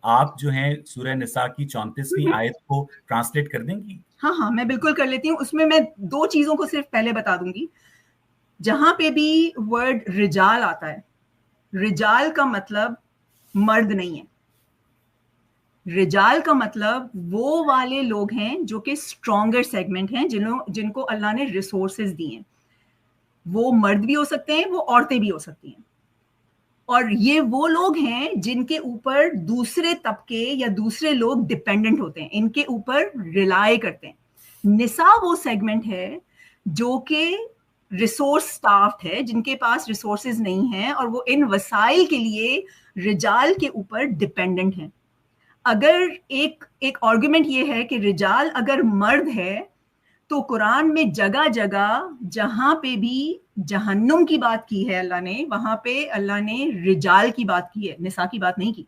آپ جو ہیں سورہ نساء کی 34ویں آیت کو ٹرانسلیٹ کر دیں گی؟ ہاں ہاں میں بالکل کر لیتی ہوں. اس میں میں 2 چیزوں کو صرف پہلے بتا دوں گی. جہاں پہ بھی ورڈ رجال آتا ہے, رجال کا مطلب مرد نہیں ہے. رجال کا مطلب وہ والے لوگ ہیں جو کہ اسٹرانگر سیگمنٹ ہیں, جن کو اللہ نے ریسورسز دی ہیں. وہ مرد بھی ہو سکتے ہیں, وہ عورتیں بھی ہو سکتی ہیں, اور یہ وہ لوگ ہیں جن کے اوپر دوسرے طبقے یا دوسرے لوگ ڈپینڈنٹ ہوتے ہیں, ان کے اوپر ریلائی کرتے ہیں. نساء وہ سیگمنٹ ہے جو کہ ریسورس سٹافڈ ہے, جن کے پاس ریسورسز نہیں ہیں اور وہ ان وسائل کے لیے رجال کے اوپر ڈپینڈنٹ ہیں. اگر ایک آرگومنٹ یہ ہے کہ رجال اگر مرد ہے تو قرآن میں جگہ جگہ جہاں پہ بھی جہنم کی بات کی ہے اللہ نے, وہاں پہ اللہ نے رجال کی بات کی ہے, نساء کی بات نہیں کی.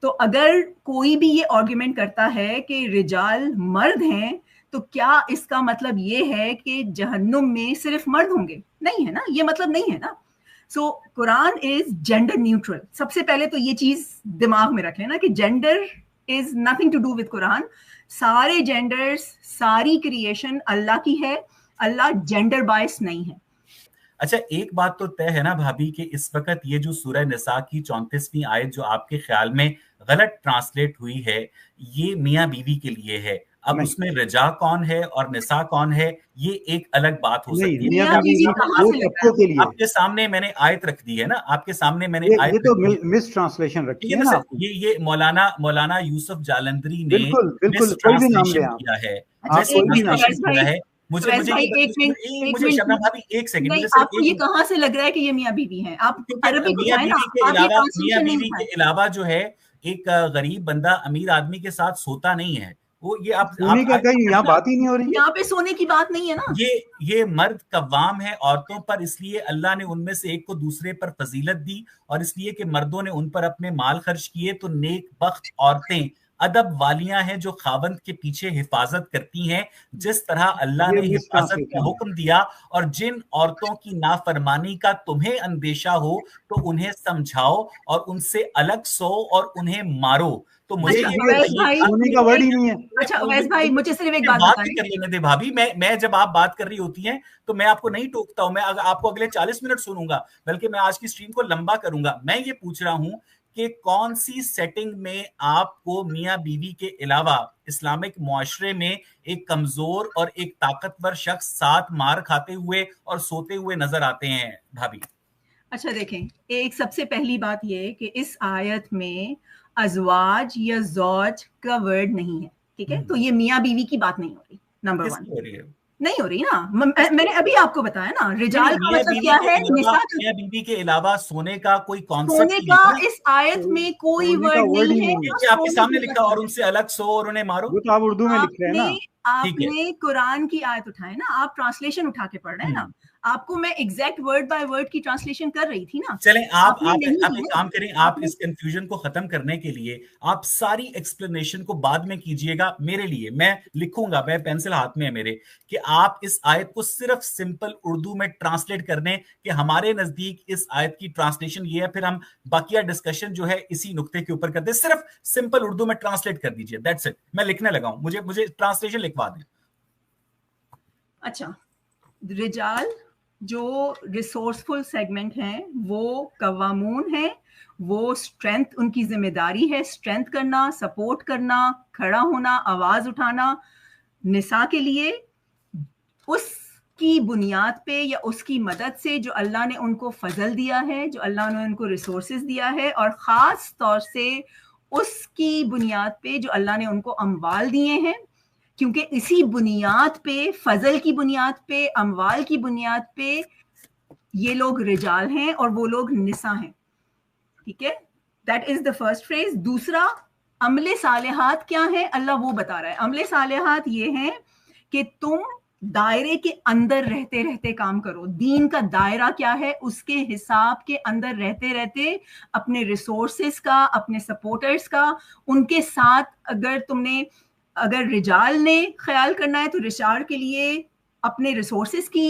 تو اگر کوئی بھی یہ آرگومنٹ کرتا ہے کہ رجال مرد ہیں تو کیا اس کا مطلب یہ ہے کہ جہنم میں صرف مرد ہوں گے؟ نہیں ہے نا, یہ مطلب نہیں ہے نا. سو قرآن از جینڈر نیوٹرل. سب سے پہلے تو یہ چیز دماغ میں رکھ لینا کہ gender is nothing to do with Quran. سارے جینڈرز, ساری کریشن اللہ کی ہے, اللہ جینڈر بائس نہیں ہے. اچھا ایک بات تو طے ہے نا بھابھی کہ اس وقت یہ جو سورہ نساء کی 34ویں آیت جو آپ کے خیال میں غلط ٹرانسلیٹ ہوئی ہے, یہ میاں بیوی کے لیے ہے. اب اس میں رجا کون ہے اور نساء کون ہے یہ ایک الگ بات ہو سکتی ہے. میاں بیوی کہاں سے لگ رہا ہے؟ آپ کے سامنے میں نے آیت رکھ دی ہے نا, آپ کے سامنے میں نے آیت یہ تو مس ٹرانسلیشن رکھی ہے نا. یہ مولانا یوسف جالندری نے بالکل مس ٹرانسلیشن کیا ہے. مجھے شبنم بھابھی ایک سیکنڈ, مجھے آپ کو یہ کہاں سے لگ رہا ہے کہ یہ میاں بیوی ہیں؟ آپ عربی میاں بیوی کے علاوہ جو ہے ایک غریب بندہ امیر آدمی کے ساتھ سوتا نہیں ہے. وہ یہ یہاں بات ہی نہیں ہو رہی, یہاں پہ سونے کی بات نہیں ہے نا. یہ مرد قوام ہے عورتوں پر, اس لیے اللہ نے ان میں سے ایک کو دوسرے پر فضیلت دی, اور اس لیے کہ مردوں نے ان پر اپنے مال خرچ کیے تو نیک بخت عورتیں ادب والیاں ہیں جو خاوند کے پیچھے حفاظت کرتی ہیں, جس طرح اللہ نے حفاظت کا حکم دیا. اور جن عورتوں کی نافرمانی کا تمہیں اندیشہ ہو تو انہیں سمجھاؤ اور ان سے الگ سو اور انہیں مارو. تو مجھے مجھے صرف ایک بات کر لینے دے بھابھی. میں جب آپ بات کر رہی ہوتی ہیں تو میں آپ کو نہیں ٹوکتا ہوں, میں آپ کو اگلے 40 منٹ سنوں گا, بلکہ میں آج کی سٹریم کو لمبا کروں گا. میں یہ پوچھ رہا ہوں کہ کون سی سیٹنگ میں آپ کو میاں بیوی کے علاوہ اسلامک معاشرے میں ایک کمزور اور ایک طاقتور شخص ساتھ مار کھاتے ہوئے اور سوتے ہوئے نظر آتے ہیں بھابھی؟ اچھا دیکھیں, ایک سب سے پہلی بات یہ کہ اس آیت میں ازواج یا زوج کا ورڈ نہیں ہے, ٹھیک ہے؟ تو یہ میاں بیوی کی بات نہیں ہو رہی, نمبر 1 نہیں ہو رہی نا. میں نے ابھی آپ کو بتایا نا رجال کا مطلب کیا ہے, میاں بیوی کے علاوہ سونے کا کوئی سونے کا اس آیت میں کوئی ورڈ نہیں ہے. آپ کے سامنے لکھا اور ان سے الگ سو اور انہیں مارو. وہ تو آپ اردو میں لکھ رہے ہیں نا. آپ نے قرآن کی آیت اٹھائے نا, آپ ٹرانسلیشن اٹھا کے پڑھ رہے ہیں نا. آپ کو میں ایگزیکٹ ورڈ بائی ورڈ کی ٹرانسلیشن کر رہی تھی نا. چلیں آپ ایک کام کریں, آپ اس کنفیوژن کو ختم کرنے کے لیے آپ ساری ایکسپلینیشن کو بعد میں کیجئے گا میرے لیے. میں لکھوں گا, میں پینسل ہاتھ میں ہے میرے, کہ آپ اس آیت کو صرف سمپل اردو میں ٹرانسلیٹ کر دیں کہ ہمارے نزدیک اس آیت کی ٹرانسلیشن یہ ہے, پھر ہم باقیہ ڈسکشن جو ہے اسی نقطے کے اوپر کرتے ہیں. صرف سمپل اردو میں ٹرانسلیٹ کر دیجئے, دیٹس اٹ. میں لکھنے لگا ہوں, مجھے ٹرانسلیشن لکھوا دیں. اچھا, رجال جو ریسورسفل سیگمنٹ ہیں وہ قوامون ہیں, وہ اسٹرینتھ ان کی ذمہ داری ہے, اسٹرینتھ کرنا, سپورٹ کرنا, کھڑا ہونا, آواز اٹھانا نساء کے لیے, اس کی بنیاد پہ یا اس کی مدد سے جو اللہ نے ان کو فضل دیا ہے, جو اللہ نے ان کو ریسورسز دیا ہے, اور خاص طور سے اس کی بنیاد پہ جو اللہ نے ان کو اموال دیے ہیں, کیونکہ اسی بنیاد پہ, فضل کی بنیاد پہ, اموال کی بنیاد پہ یہ لوگ رجال ہیں اور وہ لوگ نساء ہیں, ٹھیک ہے؟ That is the first phrase. دوسرا, عمل صالحات کیا ہے اللہ وہ بتا رہا ہے. عمل صالحات یہ ہیں کہ تم دائرے کے اندر رہتے رہتے کام کرو. دین کا دائرہ کیا ہے, اس کے حساب کے اندر رہتے رہتے اپنے ریسورسز کا, اپنے سپورٹرز کا, ان کے ساتھ اگر رجال نے خیال کرنا ہے تو رجال کے لیے اپنے ریسورسز کی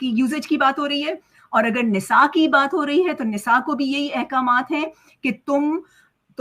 یوزیج کی بات ہو رہی ہے, اور اگر نساء کی بات ہو رہی ہے تو نساء کو بھی یہی احکامات ہیں کہ تم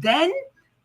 then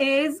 is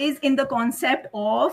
is in the concept of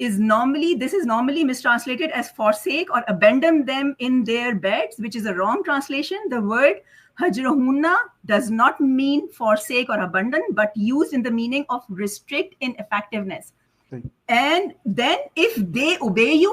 is normally mistranslated as forsake or abandon them in their beds, which is a wrong translation. The word hajrahunna does not mean forsake or abandon, but used in the meaning of restrict in effectiveness. And then if they obey you,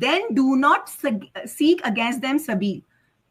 then do not seek against them sabil.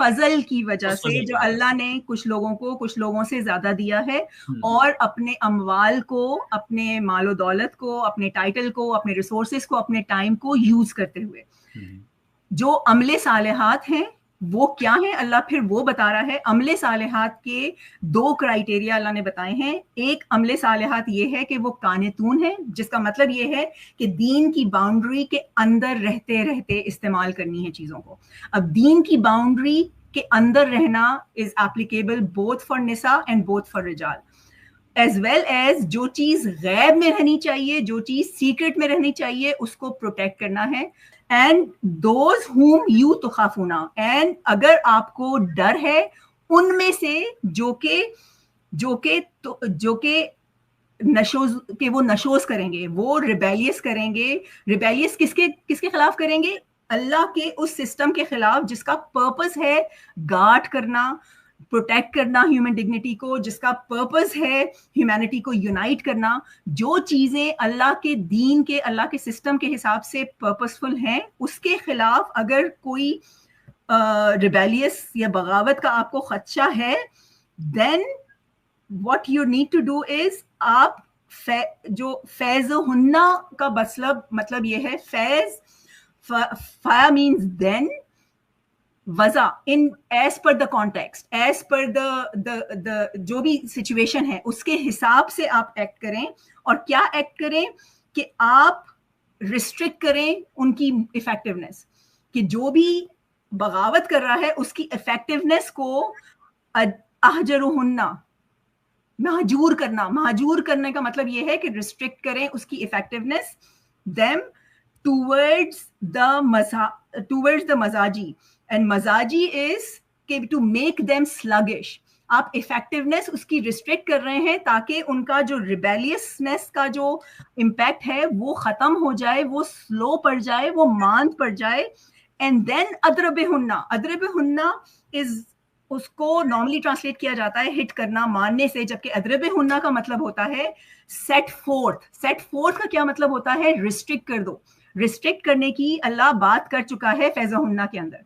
فضل کی وجہ سے جو اللہ نے کچھ لوگوں کو کچھ لوگوں سے زیادہ دیا ہے, اور اپنے اموال کو, اپنے مال و دولت کو, اپنے ٹائٹل کو, اپنے ریسورسز کو, اپنے ٹائم کو یوز کرتے ہوئے. جو عمل صالحات ہیں وہ کیا ہیں, اللہ پھر وہ بتا رہا ہے. عمل صالحات کے 2 کرائیٹیریا اللہ نے بتائے ہیں. ایک عمل صالحات یہ ہے کہ وہ قانتون ہے, جس کا مطلب یہ ہے کہ دین کی باؤنڈری کے اندر رہتے رہتے استعمال کرنی ہے چیزوں کو. اب دین کی باؤنڈری کے اندر رہنا از ایپلیکیبل بوتھ فار نساء اینڈ بوتھ فار رجال, ایز ویل ایز جو چیز غیب میں رہنی چاہیے, جو چیز سیکرٹ میں رہنی چاہیے, اس کو پروٹیکٹ کرنا ہے. اینڈ دوز ہوم یو تخافون, اینڈ اگر آپ کو ڈر ہے ان میں سے جو کہ نشوز کہ وہ نشوز کریں گے, وہ ریبیلیس کریں گے. ریبیلیس کس کے خلاف کریں گے؟ اللہ کے اس سسٹم کے خلاف جس کا پرپس ہے گارڈ کرنا, پروٹیکٹ کرنا ہیومن ڈگنیٹی کو, جس کا پرپس ہے ہیومینٹی کو یونائٹ کرنا. جو چیزیں اللہ کے دین کے, اللہ کے سسٹم کے حساب سے پرپسفل ہیں, اس کے خلاف اگر کوئی ریبیلیس یا بغاوت کا آپ کو خدشہ ہے, then what you need to do is, آپ جو فیض ہننا کا مطلب یہ ہے, فا مینز دین, وضع ان as per the context, as per the جو بھی سچویشن ہے اس کے حساب سے آپ ایکٹ کریں. اور کیا ایکٹ کریں کہ آپ ریسٹرکٹ کریں ان کی افیکٹونیس, کہ جو بھی بغاوت کر رہا ہے اس کی افیکٹونیس کو احجرہن, مہجور کرنے کا مطلب یہ ہے کہ ریسٹرکٹ کریں اس کی effectiveness them towards the مزاجی. And مزاجی is کہ to make them sluggish. آپ افیکٹونیس اس کی ریسٹرکٹ کر رہے ہیں تاکہ ان کا جو ریبیلیسنس کا جو امپیکٹ ہے وہ ختم ہو جائے, وہ سلو پڑ جائے, وہ ماند پڑ جائے. اینڈ دین اضربہن از, اس کو نارملی ٹرانسلیٹ کیا جاتا ہے ہٹ کرنا, مارنے سے, جبکہ اضربہن کا مطلب ہوتا ہے سیٹ فورتھ. سیٹ فورتھ کا کیا مطلب ہوتا ہے؟ ریسٹرکٹ کر دو. ریسٹرکٹ کرنے کی اللہ بات کر چکا ہے فیض ہنہ کے اندر.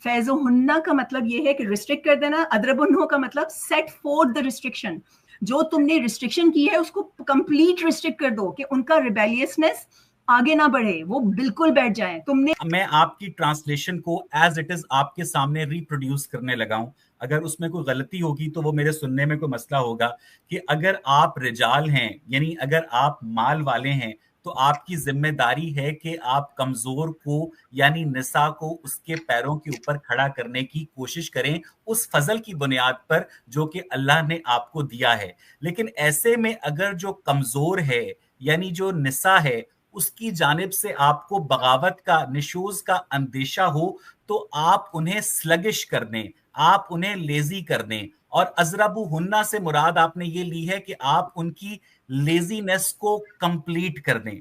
فیض ہنہ کا مطلب یہ ہے کہ ریسٹرکٹ کر دینا. اضربہن کا مطلب سیٹ فورتھ دا ریسٹرکشن. جو تم نے ریسٹرکشن کی ہے اس کو کمپلیٹ ریسٹرکٹ کر دو کہ ان کا ریبیلیسنس آگے نہ بڑھے, وہ بالکل بیٹھ جائیں. میں آپ کی ٹرانسلیشن کو ایز اٹ از آپ کے سامنے ریپروڈیوس کرنے لگا ہوں. اگر اس میں کوئی غلطی ہوگی تو وہ میرے سننے میں کوئی مسئلہ ہوگا. کہ اگر آپ رجال ہیں, یعنی اگر آپ مال والے ہیں, تو آپ کی ذمہ داری ہے کہ آپ کمزور کو یعنی نساء کو اس کے پیروں کے اوپر کھڑا کرنے کی کوشش کریں, اس فضل کی بنیاد پر جو کہ اللہ نے آپ کو دیا ہے. لیکن ایسے میں اگر جو کمزور ہے یعنی جو نساء ہے اس کی جانب سے آپ کو بغاوت کا, نشوز کا اندیشہ ہو, تو آپ انہیں سلگش کر دیں, آپ انہیں لیزی کر دیں. اور اضربہن سے مراد آپ نے یہ لی ہے کہ آپ ان کی لیزینس کو کمپلیٹ کر دیں.